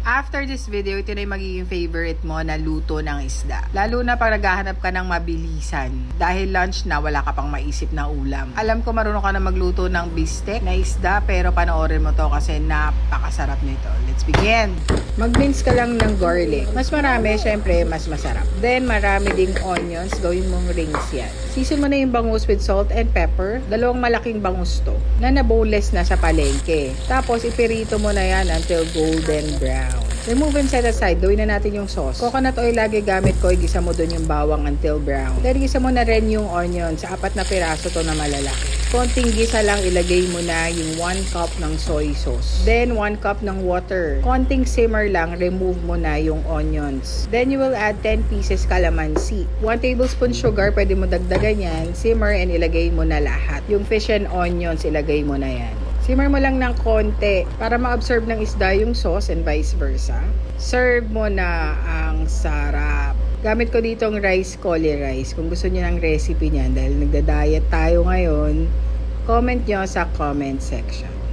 After this video, ito na yung magiging favorite mo na luto ng isda. Lalo na pag naghahanap ka ng mabilisan. Dahil lunch na, wala ka pang maisip na ulam. Alam ko marunong ka na magluto ng bistek na isda, pero panoorin mo to kasi napakasarap nito. Let's begin! Mag-mince ka lang ng garlic. Mas marami, syempre, mas masarap. Then, marami ding onions. Gawin mong rings yan. Season mo na yung bangus with salt and pepper. 2 malaking bangus to na na-boneless na sa palengke. Tapos, ipirito mo na yan until golden brown. Remove and set aside. Gawin na natin yung sauce. Coconut oil lagi gamit ko. Igisa mo dun yung bawang until brown. Then, igisa mo na rin yung onions. 4 na piraso to na malalaki. Konting gisa lang, ilagay mo na yung 1 cup ng soy sauce. Then, 1 cup ng water. Konting simmer lang, remove mo na yung onions. Then, you will add 10 pieces calamansi. 1 tablespoon sugar, pwede mo dagdagan yan. Simmer and ilagay mo na lahat. Yung fish and onions, ilagay mo na yan. Simmer mo lang ng konti para ma-absorb ng isda yung sauce and vice versa. Serve mo na. Ang sarap. Gamit ko dito ang rice, cauli rice. Kung gusto niyo ng recipe niyan, dahil nagda-diet tayo ngayon, comment nyo sa comment section.